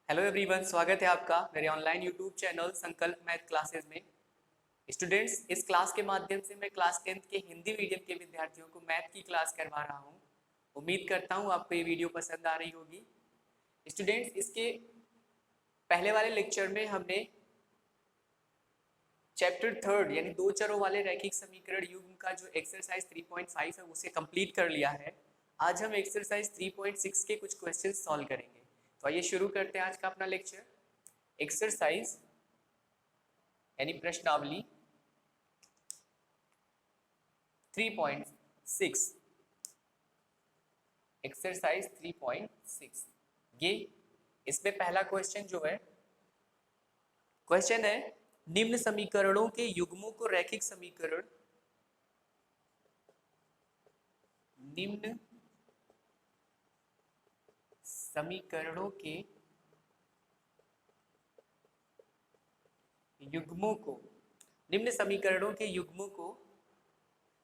Hello everyone, स्वागत है आपका मेरे ऑनलाइन यूट्यूब चैनल संकल्प मैथ क्लासेस में। स्टूडेंट्स, इस क्लास के माध्यम से मैं क्लास 10th के हिंदी मीडियम के विद्यार्थियों को मैथ की क्लास करवा रहा हूं। उम्मीद करता हूं आपको ये वीडियो पसंद आ रही होगी। स्टूडेंट्स, इसके पहले वाले लेक्चर में हमने चैप्टर 3 यानी दो चरों वाले रैखिक समीकरण युग्म का जो एक्सरसाइज 3.5 है उसे कंप्लीट कर लिया है। आज हम एक्सरसाइज 3.6 के कुछ क्वेश्चन सॉल्व करेंगे। तो आइए शुरू करते हैं आज का अपना लेक्चर। एक्सरसाइज यानी प्रश्नावली 3.6, एक्सरसाइज 3.6। ये इसमें पहला क्वेश्चन जो है, क्वेश्चन है निम्न समीकरणों के युग्मों को रैखिक समीकरण, निम्न समीकरणों के युग्मों को, निम्न समीकरणों के युग्मों को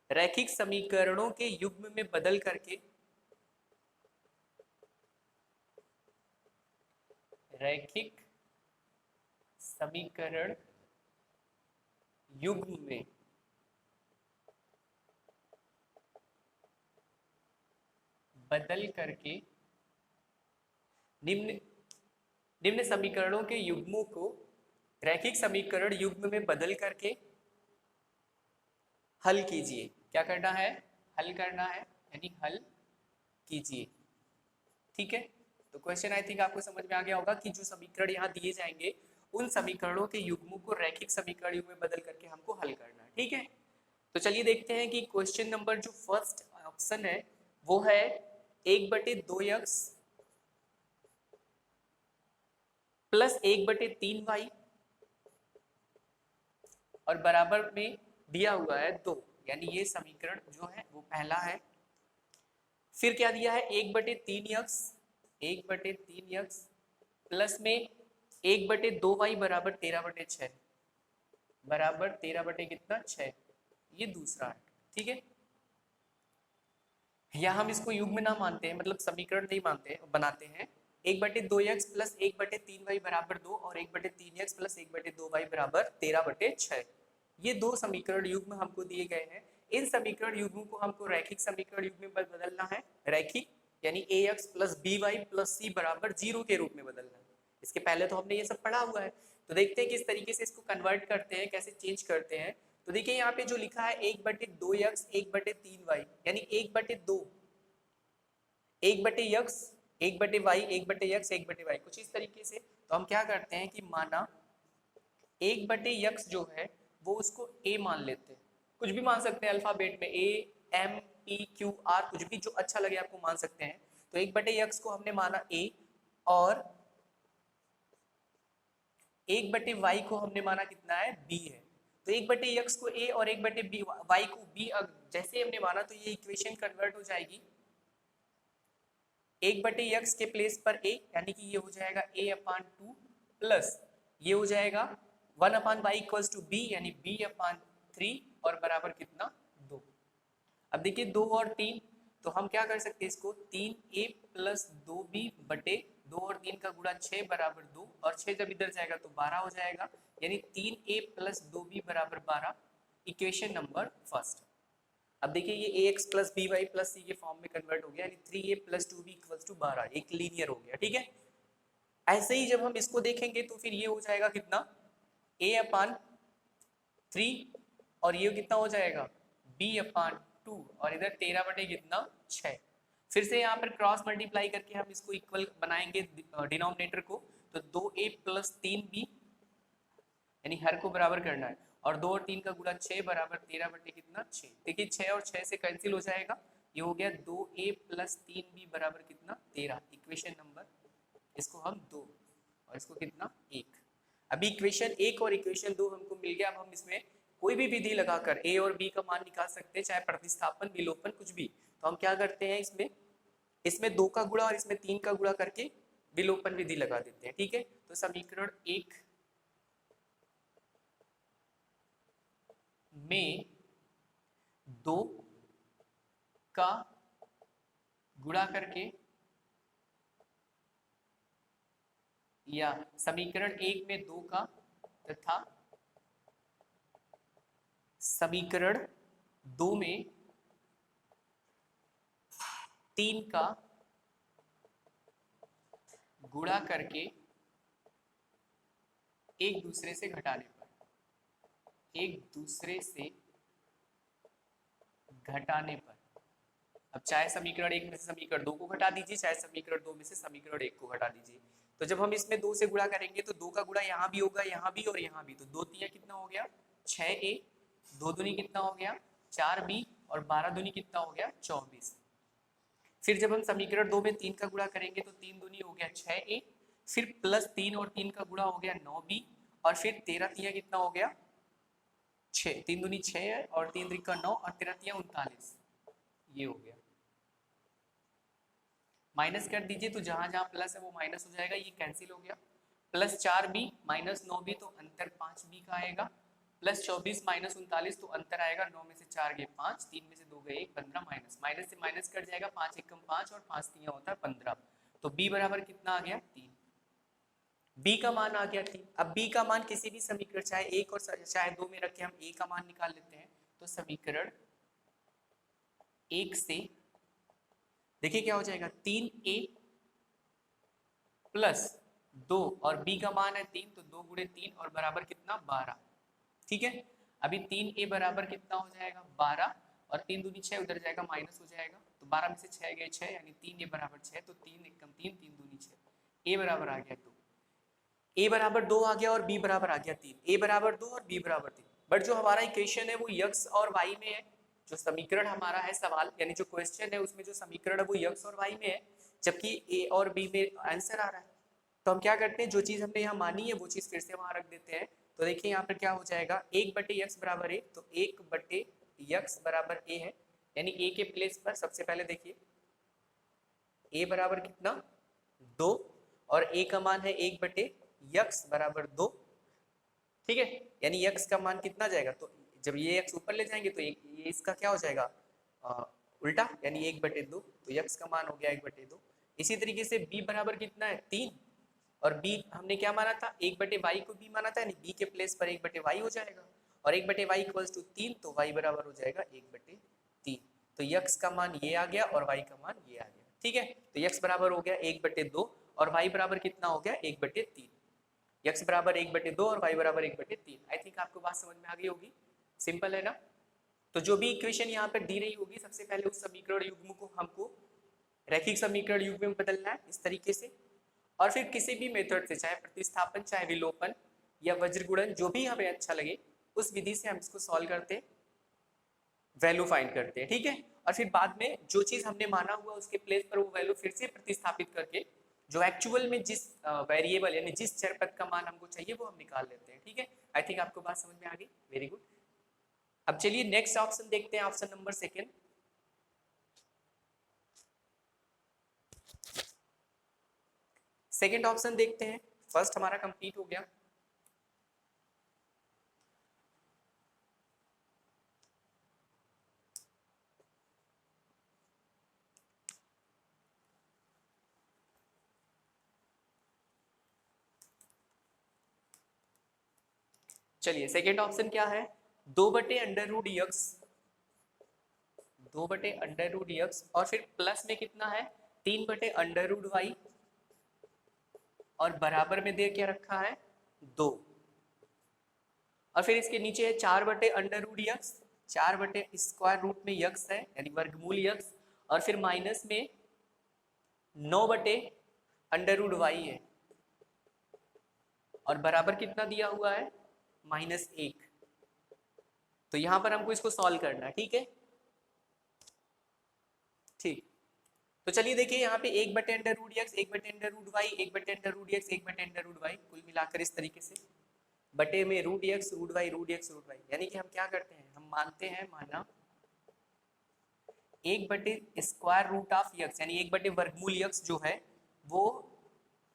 रैखिक समीकरणों के युग्म में बदल करके रैखिक समीकरण युग्म में बदल करके निम्न समीकरणों के युग्मों को रैखिक समीकरण युग्म में बदल करके हल कीजिए। क्या करना है? हल करना है, यानी हल कीजिए। ठीक है, तो क्वेश्चन आई थिंक आपको समझ में आ गया होगा कि जो समीकरण यहाँ दिए जाएंगे उन समीकरणों के युग्मों को रैखिक समीकरण युग्म में बदल करके हमको हल करना है। ठीक है, तो चलिए देखते हैं कि क्वेश्चन नंबर जो फर्स्ट ऑप्शन है वो है 1/2x प्लस 1/3y और बराबर में दिया हुआ है 2, यानी ये समीकरण जो है वो पहला है। फिर क्या दिया है? 1/3x, 1/3x प्लस में 1/2y बराबर 13/6, बराबर 13/6, ये दूसरा है। ठीक है, या हम इसको युग्म ना मानते हैं, मतलब समीकरण नहीं मानते, बनाते हैं 1/2x प्लस 1/3y बराबर 2 और 1/3x प्लस 1/2y बराबर 13/6। ये दो समीकरण युग्म हमको दिए गए हैं। इन समीकरण युग्म को हमको रैखिक समीकरण युग्म में बदलना है। रैखिक यानी ax plus by plus c बराबर 0 के रूप में बदलना है। इसके पहले तो हमने ये सब पढ़ा हुआ है, तो देखते हैं किस तरीके से इसको कन्वर्ट करते हैं, कैसे चेंज करते हैं। तो देखिए यहाँ पे जो लिखा है 1/2x 1/3y यानी 1/2, 1/x 1/y 1/x 1/y, कुछ इस तरीके से। तो हम क्या करते हैं कि माना 1/x जो है वो उसको a मान लेते हैं, कुछ भी मान सकते हैं अल्फाबेट में, a m p q r, कुछ भी जो अच्छा लगे आपको मान सकते हैं। तो 1/x को हमने माना a और 1/y को हमने माना कितना है? b है। तो 1/x को a और 1/y को b जैसे हमने माना तो ये इक्वेशन कन्वर्ट हो जाएगी 1/x के प्लेस पर a, यानी कि ये हो जाएगा a/2 प्लस ये हो जाएगा 1/y इक्वल्स टू b यानी b/3 और बराबर कितना? 2। अब देखिए 2 और 3, तो हम क्या कर सकते हैं इसको 3a प्लस 2b बटे 2 और 3 का गुणा 6 बराबर 2, और 6 जब इधर जाएगा तो 12 हो जाएगा, यानी 3a प्लस 2b बराबर 12, इक्वेशन नंबर फर्स्ट। अब देखिए ये ax plus by plus c के फॉर्म में कन्वर्ट हो गया, यानी 3a plus 2b equals to 12, एक लीनियर हो गया। ठीक है, ऐसे ही जब हम इसको देखेंगे तो फिर ये हो जाएगा कितना? a/3 और ये कितना हो जाएगा? b/2 और इधर 13 बटे कितना? 6। फिर से यहाँ पर क्रॉस मल्टीप्लाई करके हम इसको इक्वल बनाएंगे डिनोमिनेटर को, तो 2a प्लस 3b यानी हर को बराबर करना है, और 2 और 3 का गुणा 6 बराबर 13 बटे कितना? 6। देखिए 6 और 6 से कैंसिल हो जाएगा, ये हो गया 2a प्लस 3b बराबर कितना? 13। इक्वेशन नंबर, इसको हम 2 और इसको कितना? 1। अभी इक्वेशन 1 और इक्वेशन 2 हमको मिल गया। अब हम इसमें कोई भी विधि लगाकर a और b का मान निकाल सकते हैं, चाहे प्रतिस्थापन, विलोपन, कुछ भी। तो हम क्या करते हैं, इसमें 2 का गुणा और इसमें 3 का गुणा करके विलोपन विधि लगा देते हैं। ठीक है, तो समीकरण 1 में 2 का गुणा करके या समीकरण 1 में 2 का तथा समीकरण 2 में 3 का गुणा करके एक दूसरे से घटाने पर, अब चाहे समीकरण 1 में से समीकरण 2 को घटा दीजिए, चाहे समीकरण 2 में से समीकरण 1 को घटा दीजिए। तो जब हम इसमें 2 से गुणा करेंगे तो 2 का गुणा यहाँ भी होगा, यहाँ भी और यहाँ भी, तो 2 तिया कितना हो गया 6a, 2 दूनी कितना हो गया 4b और 12 दूनी कितना हो गया 24। फिर जब हम समीकरण 2 में 3 का गुणा करेंगे तो 3 दूनी हो गया 6a, फिर प्लस 3 और 3 का गुणा हो गया 9b और फिर 13 तिया कितना हो गया 6, 3 दूनी 6 है और 3 त्रिका 9 और 13 तिया 39, ये हो गया। माइनस कर दीजिए तो जहां जहां प्लस है वो माइनस हो जाएगा, ये कैंसिल हो गया। प्लस 4b माइनस 9b तो अंतर 5b का आएगा, प्लस 24 माइनस 39 तो अंतर आएगा 9 में से 4 गए 5, 3 में से 2 गए 1, 15 माइनस माइनस से माइनस कट जाएगा, 5 एकम 5 और 5 तिया होता है 15, तो b बराबर कितना आ गया 3, b का मान आ गया 3। अब b का मान किसी भी समीकरण चाहे 1 और चाहे 2 में रख के हम a का मान निकाल लेते हैं। तो समीकरण 1 से देखिए क्या हो जाएगा 3a प्लस 2 और b का मान है 3 तो 2 गुणे 3 और बराबर कितना 12, ठीक है। अभी 3a बराबर कितना हो जाएगा 12 और 3 दूनी 6 उधर जाएगा माइनस हो जाएगा, तो 12 में से 6 गए 6 यानी 3a बराबर 6, तो 3 एकम 3, 3 दूनी 6, a बराबर आ गया 2, a बराबर 2 आ गया और b बराबर आ गया 3, a बराबर 2 और b बराबर 3। बट जो हमारा इक्वेशन है वो x और y में है, जो समीकरण हमारा है सवाल यानी जो क्वेश्चन है उसमें जो समीकरण है वो x और y में है, जबकि a और b में आंसर आ रहा है। तो हम क्या करते हैं, जो चीज हमने यहाँ मानी है वो चीज फिर से वहां रख देते हैं। तो देखिए यहाँ पर क्या हो जाएगा 1/x बराबर a, तो 1/x बराबर a है, यानी a के प्लेस पर सबसे पहले देखिए a बराबर कितना 2 और a का मान है 1/x बराबर 2, ठीक है। यानी x का मान कितना जाएगा, तो जब ये x ऊपर ले जाएंगे तो ये इसका क्या हो जाएगा उल्टा, यानी 1/2, तो x का मान हो गया 1/2। इसी तरीके से b बराबर कितना है 3 और b हमने क्या माना था 1/y को b माना था, यानी b के प्लेस पर 1/y हो जाएगा और 1/y इक्वल्स टू 3, तो y बराबर हो जाएगा 1/3। तो x का मान ये आ गया और y का मान ये आ गया, ठीक है। तो x बराबर हो गया 1/2 और y बराबर कितना हो गया 1/3, x बराबर 1/2 और y बराबर 1/3। आई थिंक आपको बात समझ में आ गई होगी, सिंपल है ना। तो जो भी इक्वेशन यहाँ पर दी रही होगी सबसे पहले उस समीकरण युग्म को हमको रैखिक समीकरण युग्म में बदलना है इस तरीके से, और फिर किसी भी मेथड से चाहे प्रतिस्थापन चाहे विलोपन या वज्रगुणन जो भी हमें अच्छा लगे उस विधि से हम इसको सॉल्व करते हैं, वैल्यू फाइंड करते हैं, ठीक है। और फिर बाद में जो चीज हमने माना हुआ उसके प्लेस पर वो वैल्यू फिर से प्रतिस्थापित करके जो एक्चुअल में जिस वेरिएबल यानी जिस चर पद का मान हमको चाहिए वो हम निकाल लेते हैं, ठीक है। आई थिंक आपको बात समझ में आ गई, वेरी गुड। अब चलिए नेक्स्ट ऑप्शन देखते हैं, ऑप्शन नंबर 2। सेकंड ऑप्शन देखते हैं, फर्स्ट हमारा कंप्लीट हो गया। चलिए सेकंड ऑप्शन क्या है 2/√x, 2/√x और फिर प्लस में कितना है 3/√y और बराबर में दे क्या रखा है 2, और फिर इसके नीचे है 4/√x, 4/स्क्वायर रूट में x है यानी वर्गमूल x, और फिर माइनस में 9/√y है और बराबर कितना दिया हुआ है -1। तो यहां पर हमको इसको सॉल्व करना है, ठीक है, ठीक। तो चलिए देखिए यहाँ पे 1/√x, 1/√y, 1/√x, 1/√y, कुल मिलाकर इस तरीके से बटे में √x, √y, √x, √y, यानी कि हम क्या करते हैं हम मानते हैं माना 1/√ऑफ x यानी 1/वर्गमूल x जो है वो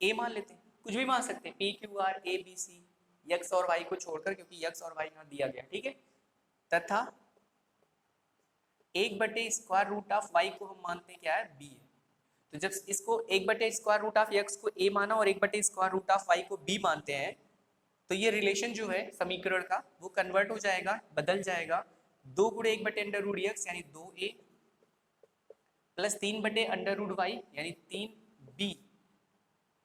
a मान लेते हैं, कुछ भी मान सकते हैं, p q r a b c, x और y को छोड़कर, क्योंकि x और y यहाँ दिया गया, ठीक है। तथा 1/√ऑफ y को हम मानते हैं क्या है b है, तो जब इसको 1/√x को a माना और 1/√y को b मानते हैं, तो ये रिलेशन जो है समीकरण का वो कन्वर्ट हो जाएगा, बदल जाएगा। 2 गुणे 1/√x यानी 2a प्लस 3/√y यानी 3b।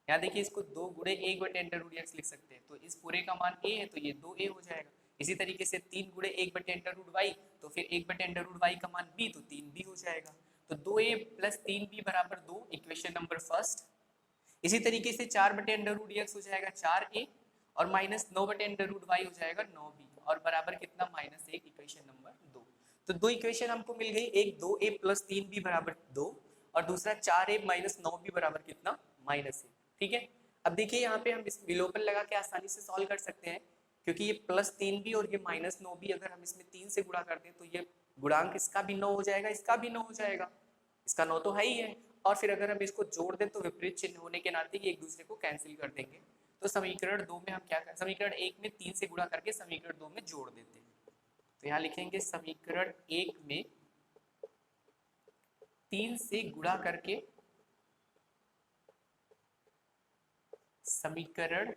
यहाँ देखिए इसको 2 गुणे 1/√x लिख सकते हैं, तो इस पूरे का मान a है तो ये 2a हो जाएगा। इसी तरीके से 3 गुणे 1/√y तो फिर 1/√y का मान b, तो 3b हो जाएगा। तो 2a प्लस 3b बराबर 2, इक्वेशन नंबर फर्स्ट। इसी तरीके से 4/√x हो जाएगा 4a और माइनस 9/√y हो जाएगा 9b और बराबर कितना -1, इक्वेशन नंबर 2। तो दो इक्वेशन हमको मिल गई, एक 2a प्लस 3b बराबर 2 और दूसरा 4a माइनस 9b बराबर कितना -1। ठीक है, अब देखिए यहाँ पे हम इस विलोपन लगा के आसानी से सॉल्व कर सकते हैं, क्योंकि ये प्लस 3b और ये माइनस 9b अगर हम इसमें 3 से गुणा कर दें तो ये गुणांक इसका भी 9 हो जाएगा, इसका भी 9 हो जाएगा, इसका 9 तो है ही है। और फिर अगर हम इसको जोड़ दें तो विपरीत चिन्ह होने के नाते ये एक दूसरे को कैंसिल कर देंगे। तो समीकरण 2 में हम क्या कर, समीकरण 1 में 3 से गुणा करके समीकरण 2 में जोड़ देते हैं। तो यहाँ लिखेंगे समीकरण 1 में 3 से गुणा करके समीकरण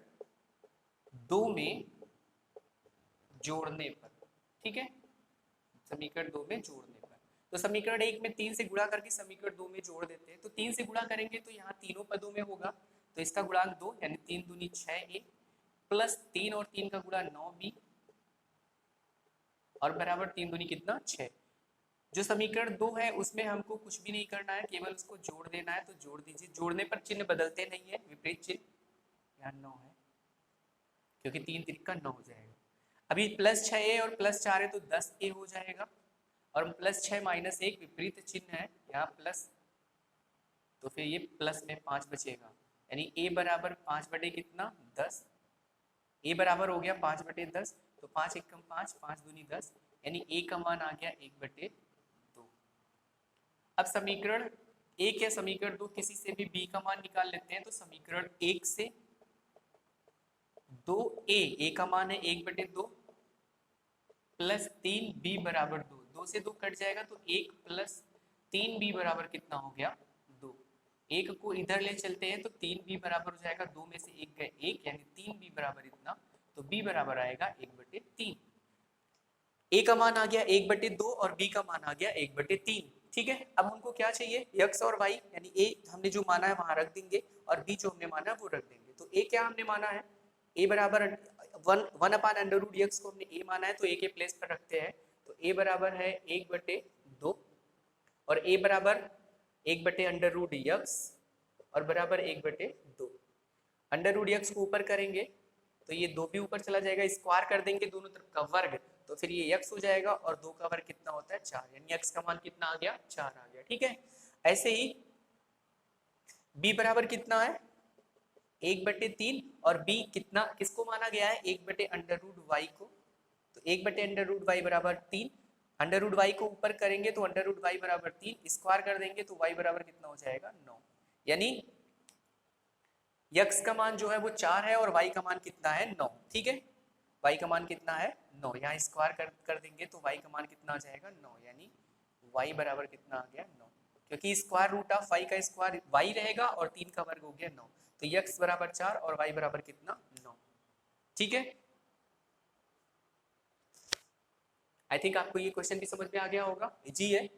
2 में जोड़ने पर। ठीक है, समीकरण 2 में जोड़ने पर, तो समीकरण 1 में 3 से गुणा करके समीकरण 2 में जोड़ देते हैं। तो 3 से गुणा करेंगे तो यहाँ तीनों पदों में होगा, तो इसका गुणांक 2 यानी 3 दूनी 6a प्लस 3 और 3 का गुणा 9b और बराबर 3 दूनी कितना 6। जो समीकरण 2 है उसमें हमको कुछ भी नहीं करना है, केवल उसको जोड़ देना है, तो जोड़ दीजिए। जोड़ने पर चिन्ह बदलते नहीं है, विपरीत चिन्ह, यहाँ 9 है क्योंकि 3 3 9 हो जाएगा। अभी प्लस 6a और प्लस 4 है तो 10a हो जाएगा और प्लस 6 माइनस 1 विपरीत चिन्ह है, यहाँ प्लस, तो फिर ये प्लस में 5 बचेगा, यानी a बराबर 5 बटे कितना 10, a बराबर हो गया 5/10, तो 5 एकम 5, 5 दूनी 10, यानी a का मान आ गया 1/2। अब समीकरण 1 या समीकरण 2 किसी से भी b का मान निकाल लेते हैं। तो समीकरण 1 से 2a का मान है 1/2 प्लस 3b बराबर 2, 2 से 2 कट जाएगा तो 1 प्लस 3b बराबर कितना हो गया 2। 1 को इधर ले चलते हैं तो 3b बराबर हो जाएगा 2 में से 1 गए 1, यानी 3b बराबर इतना, तो b बराबर आएगा 1/3। a का मान आ गया 1/2 और b का मान आ गया 1/3। ठीक है, अब हमको क्या चाहिए, x और y, यानी a हमने जो माना है वहां रख देंगे और b जो हमने माना है वो रख देंगे। तो a क्या हमने माना है, a बराबर 1/√x को हमने a माना है, तो a के प्लेस पर रखते हैं। तो a बराबर है 1/2 और a बराबर 1/√x और बराबर 1/2। √x को ऊपर करेंगे तो ये 2 भी ऊपर चला जाएगा, स्क्वायर कर देंगे दोनों तरफ का वर्ग, तो फिर ये x हो जाएगा और 2 का वर्ग कितना होता है 4, यानी x का मान कितना आ गया 4 आ गया। ठीक है, ऐसे ही b बराबर कितना है 1/3 और b कितना किसको माना गया है 1/√y को, तो 1/√y बराबर 3, √y को ऊपर करेंगे तो √y बराबर 3, स्क्वायर कर देंगे तो y बराबर कितना हो जाएगा 9, यानी x का मान जो है वो 4 है और y का मान कितना है 9। ठीक है, y का मान कितना है 9, यहाँ स्क्वायर कर देंगे तो y का मान कितना आ जाएगा 9, यानी y बराबर कितना आ गया 9, क्योंकि स्क्वायर रूट ऑफ y का स्क्वायर y रहेगा और 3 का वर्ग हो गया 9, तो x बराबर 4 और y बराबर कितना 9। ठीक है, आई थिंक आपको ये क्वेश्चन भी समझ में आ गया होगा, जी है।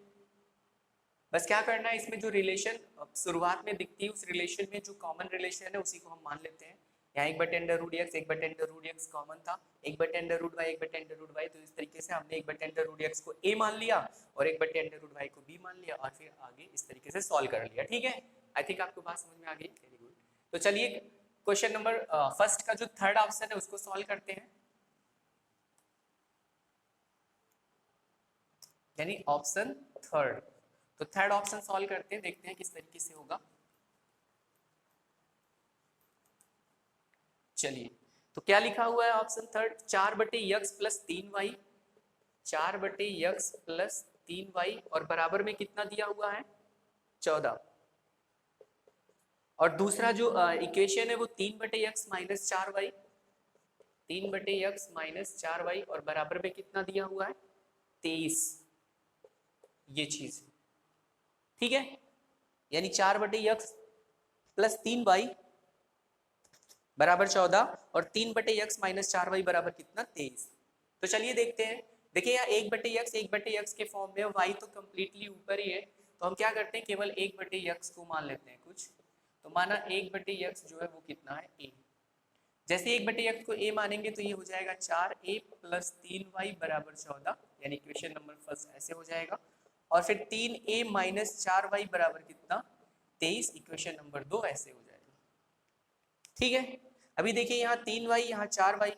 बस क्या करना है, इसमें जो रिलेशन शुरुआत में दिखती है उस रिलेशन में जो कॉमन रिलेशन है उसी को हम मान लेते हैं। यहाँ 1/√x 1/√x कॉमन था, 1/√y 1/√y, तो इस तरीके से हमने 1/√x को a मान लिया और 1/√y को b मान लिया और फिर आगे इस तरीके से सॉल्व कर लिया। ठीक है, आई थिंक आपको बात समझ में आ गई, वेरी गुड। तो चलिए क्वेश्चन नंबर फर्स्ट का जो थर्ड ऑप्शन है उसको सॉल्व करते हैं, यानी ऑप्शन थर्ड। तो थर्ड ऑप्शन सॉल्व करते हैं, देखते हैं किस तरीके से होगा। चलिए, तो क्या लिखा हुआ है option third, 4/x plus 3y, 4/x plus 3y और बराबर में कितना दिया हुआ है 14, और दूसरा जो इक्वेशन है वो 3/x minus 4y, 3/x minus 4y और बराबर में कितना दिया हुआ है 23, ये चीज। ठीक है, यानी 4/x प्लस 3y बराबर 14 और 3/x माइनस 4y बराबर कितना 23। तो चलिए देखते हैं। देखिए यहाँ 1/x के फॉर्म में, y तो कंप्लीटली ऊपर ही है, तो हम क्या करते हैं केवल 1/x को मान लेते हैं कुछ। तो माना 1/x जो है वो कितना है a। जैसे 1/x को a मानेंगे तो ये हो जाएगा 4a प्लस 3y बराबर 14, यानी इक्वेशन नंबर फर्स्ट ऐसे हो जाएगा। और फिर 3a माइनस 4y बराबर कितना 23, इक्वेशन नंबर 2 ऐसे हो जाएगा। ठीक है, अभी देखिए यहाँ 3y यहाँ 4y,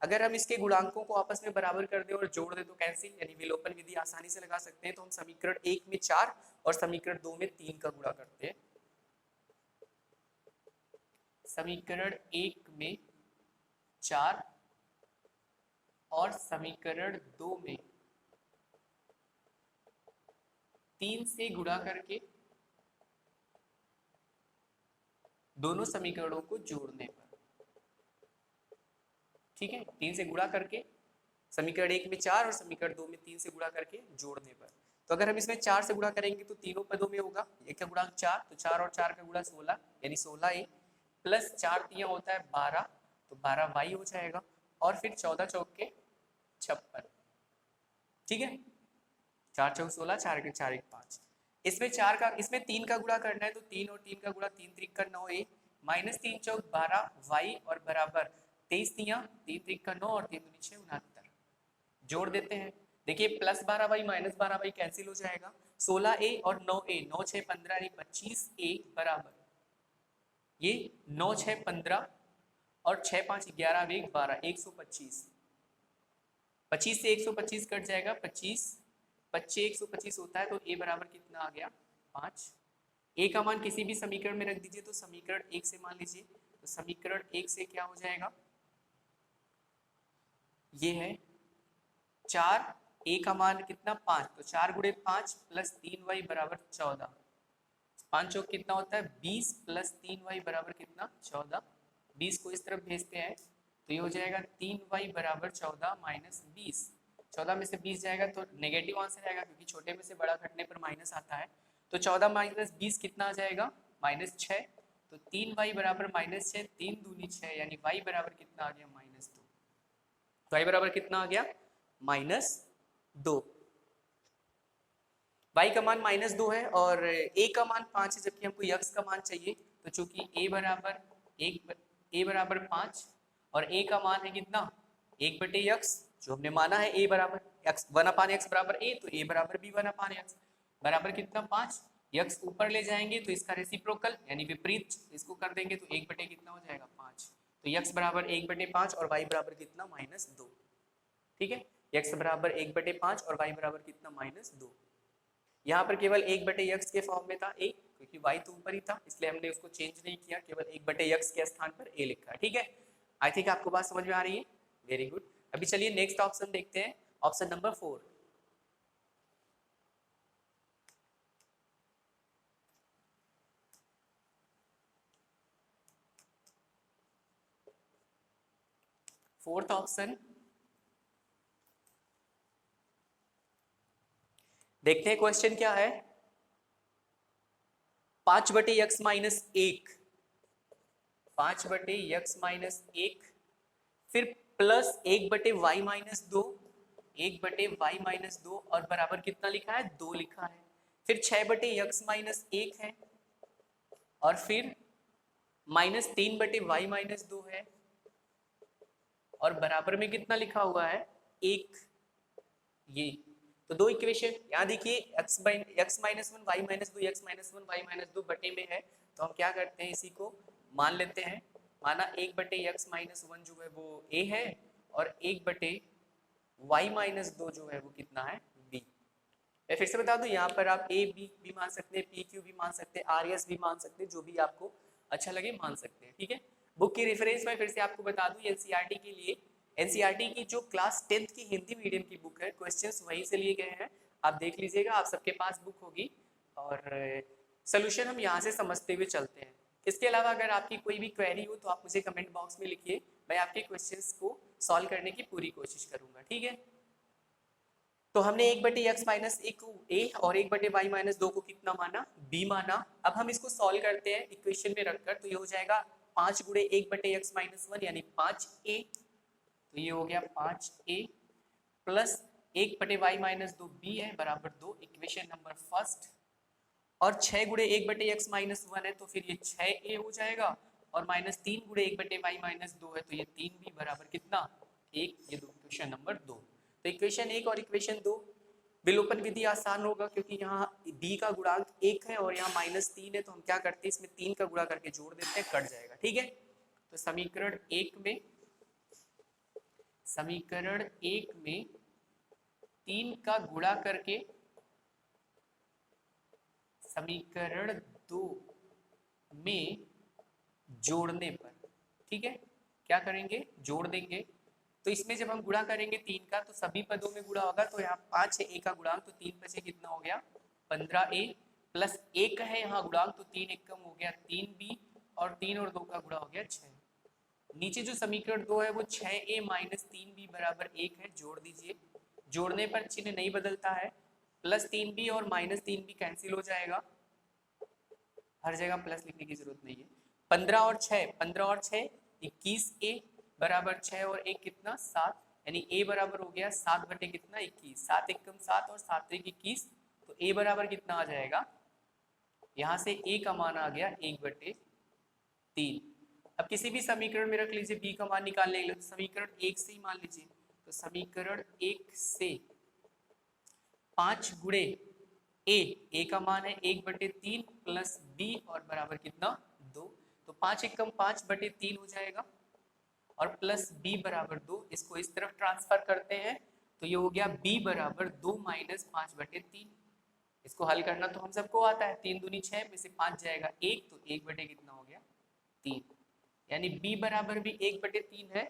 अगर हम इसके गुणांकों को आपस में बराबर कर दें और जोड़ दें तो कैंसिल, यानी विलोपन विधि आसानी से लगा सकते हैं। तो हम समीकरण 1 में 4 और समीकरण 2 में 3 का गुणा करते हैं। समीकरण 1 में 4 और समीकरण 2 में 3 से गुणा करके दोनों समीकरणों को जोड़ने पर, ठीक है, 3 से गुणा करके समीकरण 1 में 4 और समीकरण 2 में 3 से गुणा करके जोड़ने पर। तो अगर हम इसमें 4 से गुणा करेंगे तो तीनों पदों में होगा, एक का गुणांक 4, तो 4 और 4 का गुणा 16, यानी 16a प्लस 4 तिया होता है 12, तो 12y हो जाएगा। और फिर 14 चौके 56, ठीक है, 4 चौक 16, 4 के 4 1 5। इसमें 4 का, इसमें 3 का गुणा करना है, तो 3 और 3 का गुणा 3 त्रिक का 9a माइनस 3 चौक 12y और बराबर 23 तिया 3 त्रिक का 9 और 3 दूनी 6 69। जोड़ देते हैं, देखिए plus 12y minus 12y cancel हो जाएगा, 16a और 9a, 9 6 15 यानी 25a बराबर ये 9 6 15 और 6 5 11 1 12 125। 25 से 125 कट जाएगा, 25 25 125 होता है, तो a बराबर कितना आ गया 5। a का मान किसी भी समीकरण में रख दीजिए, तो समीकरण 1 से मान लीजिए, तो समीकरण 1 से क्या हो जाएगा, ये है 4, a का मान कितना 5, तो 4 गुणे 5 प्लस 3y बराबर 14, 5 चौक कितना होता है 20 प्लस 3y बराबर कितना 14। 20 को इस तरफ भेजते हैं तो ये हो जाएगा 3y बराबर 14 माइनस 20। 14 में से 20 जाएगा तो नेगेटिव आंसर आएगा, क्योंकि छोटे में से बड़ा घटने पर माइनस आता है। तो 14 माइनस 20 कितना आ जाएगा माइनस 6, तो 3y बराबर माइनस 6, 3 दूनी 6, यानी y बराबर कितना आ गया माइनस 2। तो y बराबर कितना आ गया माइनस 2। y का मान माइनस 2 है और a का मान 5 है, जबकि हमको x का मान चाहिए। तो चूंकि a बराबर 5 और a का मान है कितना 1/x, जो हमने माना है a बराबर x 1/x बराबर a, तो a बराबर भी 1/x बराबर कितना 5। x ऊपर ले जाएंगे तो इसका रेसिप्रोकल यानी विपरीत इसको कर देंगे तो 1/, कितना हो जाएगा 5। तो x बराबर 1/5 और y बराबर कितना -2। ठीक है, x बराबर 1/5 और y बराबर कितना -2। यहाँ पर केवल 1/x के फॉर्म में था a, क्योंकि y तो ऊपर ही था, इसलिए हमने उसको चेंज नहीं किया, केवल 1/x के स्थान पर a लिखा है। ठीक है, आई थिंक आपको बात समझ में आ रही है, वेरी गुड। अभी चलिए नेक्स्ट ऑप्शन देखते हैं, ऑप्शन नंबर 4। फोर्थ ऑप्शन देखते हैं क्वेश्चन क्या है। 5/x माइनस 1, 5/x माइनस 1, फिर plus 1/y minus 2, 1/y minus 2 और बराबर कितना लिखा है 2 लिखा है। फिर 6/x माइनस 1 है और फिर माइनस 3/y माइनस 2 है और बराबर में कितना लिखा हुआ है 1। ये तो दो इक्वेशन यहाँ देखिए, x minus 1 y minus 2, x minus 1 y minus 2 बटे में है, तो हम क्या करते हैं इसी को मान लेते हैं। माना 1/x माइनस 1 जो है वो a है और 1/y माइनस 2 जो है वो कितना है b। मैं फिर से बता दूं, यहाँ पर आप a b भी मान सकते हैं, p q भी मान सकते हैं, r s भी मान सकते हैं, जो भी आपको अच्छा लगे मान सकते हैं। ठीक है, बुक की रेफरेंस में फिर से आपको बता दूं, एनसीईआरटी के लिए, एनसीईआरटी की जो क्लास 10th की हिंदी मीडियम की बुक है, क्वेश्चंस वहीं से लिए गए हैं, आप देख लीजिएगा, आप सबके पास बुक होगी और सोल्यूशन हम यहाँ से समझते हुए चलते हैं। इसके अलावा अगर आपकी कोई भी क्वेरी हो तो आप मुझे कमेंट बॉक्स में लिखिए, मैं आपके क्वेश्चंस को सॉल्व करने की पूरी कोशिश करूँगा। ठीक है, तो हमने 1/x माइनस ए को ए और 1/y माइनस 2 को कितना माना, b माना। अब हम इसको सॉल्व करते हैं इक्वेशन में रखकर, तो ये हो जाएगा 5 गुणे 1/x माइनस 1 यानी 5a, तो ये हो गया 5a plus 1/y minus 2b है बराबर 2, इक्वेशन नंबर फर्स्ट। और 6 गुणे 1/x माइनस 1 है तो फिर ये 6a हो जाएगा, और माइनस 3 गुणे 1/y माइनस 2 है तो ये 3b बराबर कितना 1, ये दो इक्वेशन नंबर 2। तो इक्वेशन 1 और इक्वेशन 2 विलोपन विधि आसान होगा क्योंकि यहाँ b का गुणांक 1 है और यहाँ -3 है, तो हम क्या करते हैं इसमें 3 का गुणा करके जोड़ देते हैं, कट जाएगा। ठीक है, तो समीकरण 1 में 3 का गुणा करके समीकरण 2 में जोड़ने पर, ठीक है, क्या करेंगे, जोड़ देंगे। तो इसमें जब हम गुणा करेंगे 3 का तो सभी पदों में गुणा होगा, तो यहाँ 5 है a का गुणांक, तो 3 बचे कितना हो गया 15a प्लस 1 है यहाँ गुणांक, तो 3 एक कम हो गया 3b, और 3 और 2 का गुणा हो गया 6। नीचे जो समीकरण 2 है वो 6a माइनस 3b बराबर 1 है, जोड़ दीजिए। जोड़ने पर चिन्ह नहीं बदलता है, प्लस 3b और माइनस 3b कैंसिल हो जाएगा, हर जगह प्लस लिखने की जरूरत नहीं है। 15 और 6 21a बराबर 6 और 1 कितना 7, यानी a बराबर हो गया 7 बटे कितना 21, 7 एकम 7 और 7 एक 21, तो a बराबर कितना आ जाएगा, यहाँ से a का मान आ गया 1/3। अब किसी भी समीकरण में रख लीजिए b का मान निकालने के लिए, तो समीकरण 1 से ही मान लीजिए, तो समीकरण 1 से 5 गुणे a का मान है 1/3 प्लस b और बराबर कितना 2, तो 5 एकम 5/3 हो जाएगा, और प्लस b बराबर 2, इसको इस तरफ ट्रांसफर करते हैं तो ये हो गया b बराबर 2 माइनस 5/3। इसको हल करना तो हम सबको आता है, 3 दूनी 6 में से 5 जाएगा 1, तो 1 बटे कितना हो गया 3, यानी b बराबर भी 1/3 है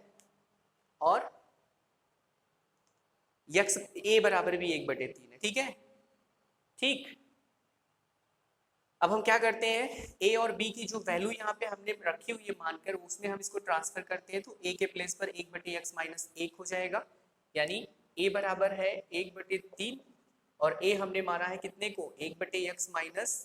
और a बराबर भी 1/3 है। ठीक है, ठीक। अब हम क्या करते हैं, a और b की जो वैल्यू यहाँ पे हमने रखी हुई है मानकर, उसमें हम इसको ट्रांसफर करते हैं, तो a के प्लेस पर 1/x माइनस 1 हो जाएगा, यानी a बराबर है 1/3 और a हमने माना है कितने को 1/x माइनस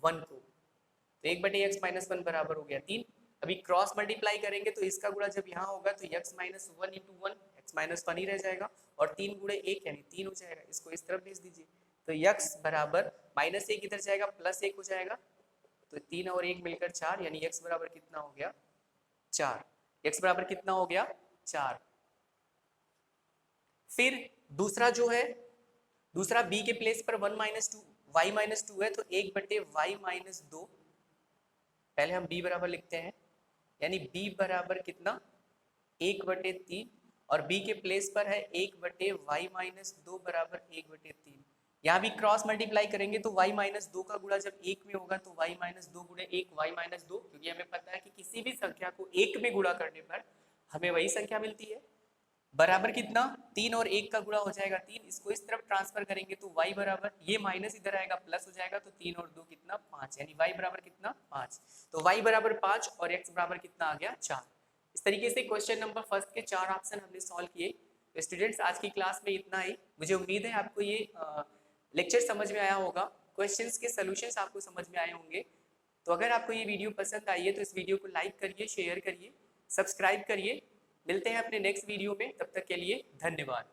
1 को, तो 1/x माइनस 1 बराबर हो गया 3। अभी क्रॉस मल्टीप्लाई करेंगे तो इसका गुणा जब यहाँ होगा तो x minus 1 into 1 x minus 1 ही रह जाएगा, और 3 गुणे 1 यानी 3 हो जाएगा, इसको इस तरफ भेज दीजिए, तो x बराबर -1 इधर जाएगा प्लस 1 हो जाएगा, तो 3 और 1 मिलकर 4, यानी x बराबर कितना हो गया 4, x बराबर कितना हो गया 4। फिर दूसरा जो है, दूसरा b के प्लेस पर 1 माइनस 2 y माइनस 2 है, तो 1/y माइनस 2, पहले हम b बराबर लिखते हैं, यानी b बराबर कितना 1/3, और b के प्लेस पर है 1/y माइनस 2 बराबर 1/3। यहाँ भी क्रॉस मल्टीप्लाई करेंगे तो y माइनस 2 का गुणा जब 1 में होगा तो y माइनस 2 गुणे 1 y माइनस 2, क्योंकि हमें पता है कि किसी भी संख्या को 1 में गुणा करने पर हमें वही संख्या मिलती है, बराबर कितना 3 और 1 का गुणा हो जाएगा 3, इसको इस तरफ ट्रांसफर करेंगे तो y बराबर, ये माइनस इधर आएगा प्लस हो जाएगा, तो 3 और 2 कितना 5, यानी y बराबर कितना 5, तो y बराबर 5 और x बराबर कितना आ गया 4। इस तरीके से क्वेश्चन नंबर फर्स्ट के 4 ऑप्शन हमने सॉल्व किए। तो स्टूडेंट्स आज की क्लास में इतना ही, मुझे उम्मीद है आपको ये लेक्चर समझ में आया होगा, क्वेश्चंस के सॉल्यूशंस आपको समझ में आए होंगे। तो अगर आपको ये वीडियो पसंद आई है तो इस वीडियो को लाइक करिए, शेयर करिए, सब्सक्राइब करिए। मिलते हैं अपने नेक्स्ट वीडियो में, तब तक के लिए धन्यवाद।